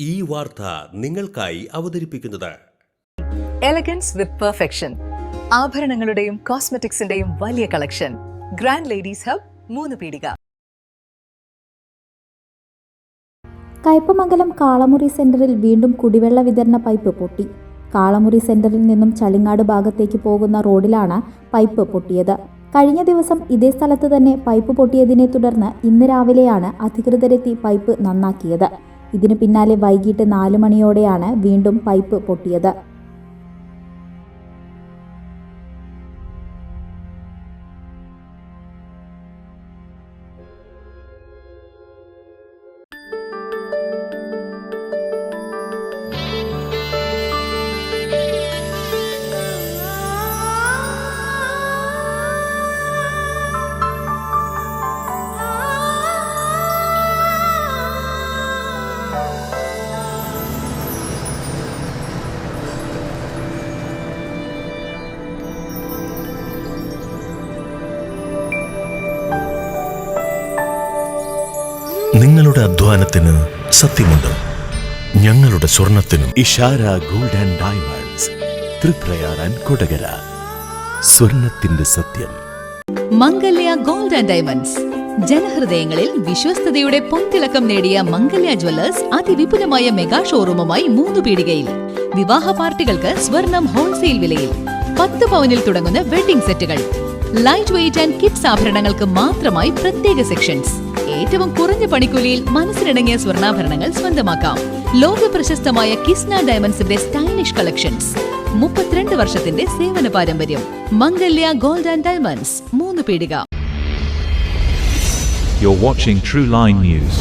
ഈ വാർത്ത നിങ്ങൾക്കായി അവതരിപ്പിക്കുന്നത് എലഗൻസ് വിത്ത് പെർഫെക്ഷൻ. ആഭരണങ്ങളുടെയും കോസ്മെറ്റിക്സിന്റെയും വലിയ കളക്ഷൻ. ഗ്രാൻഡ് ലേഡീസ് ഹബ്, 3 പീടിക. കയ്പമംഗലം കാളമുറി സെന്ററിൽ വീണ്ടും കുടിവെള്ള വിതരണ പൈപ്പ് പൊട്ടി. കാളമുറി സെന്ററിൽ നിന്നും ചളിങ്ങാട് ഭാഗത്തേക്ക് പോകുന്ന റോഡിലാണ് പൈപ്പ് പൊട്ടിയത്. കഴിഞ്ഞ ദിവസം ഇതേ സ്ഥലത്ത് തന്നെ പൈപ്പ് പൊട്ടിയതിനെ തുടർന്ന് ഇന്ന് രാവിലെയാണ് അധികൃതരെത്തി പൈപ്പ് നന്നാക്കിയത്. ഇതിനു പിന്നാലെ വൈകിട്ട് 4 മണിയോടെയാണ് വീണ്ടും പൈപ്പ് പൊട്ടിയത്. നിങ്ങളുടെ അധ്വാനത്തിന് സത്യമുണ്ട്, ഞങ്ങളുടെ സ്വർണത്തിനും. Ishara gold and diamonds, Triprayar and Kodakara. സ്വർണത്തിന്റെ സത്യം. Mangalya gold and diamonds. ജനഹൃദയങ്ങളിൽ വിശ്വസ്തയുടെ പൊൻതിളക്കം നേടിയ മംഗല്യ ജ്വല്ലേഴ്സ് അതിവിപുലമായ മെഗാ ഷോറൂമുമായി 3 പീടികയിൽ. വിവാഹ പാർട്ടികൾക്ക് സ്വർണം ഹോൾസെയിൽ വിലയിൽ. 10 പവനിൽ തുടങ്ങുന്ന വെഡിംഗ് സെറ്റുകൾ, ലൈറ്റ് വെയ്റ്റ് ആൻഡ് കിഡ്സ് ആഭരണങ്ങൾക്ക് മാത്രമായി പ്രത്യേക സെക്ഷൻസ്. ഏറ്റവും കുറഞ്ഞ പണിക്കൂലിയിൽ മനസ്സിലിണങ്ങിയ സ്വർണ്ണാഭരണങ്ങൾ സ്വന്തമാക്കാം. ലോക പ്രശസ്തമായ കിസ്ന ഡയമണ്ട്സിന്റെ സ്റ്റൈലിഷ് കളക്ഷൻസ്. 32 വർഷത്തിന്റെ സേവന പാരമ്പര്യം. മംഗല്യ ഗോൾഡ് ആൻഡ് ഡയമണ്ട്സ്, 3 പീടിക. You're watching True Line News.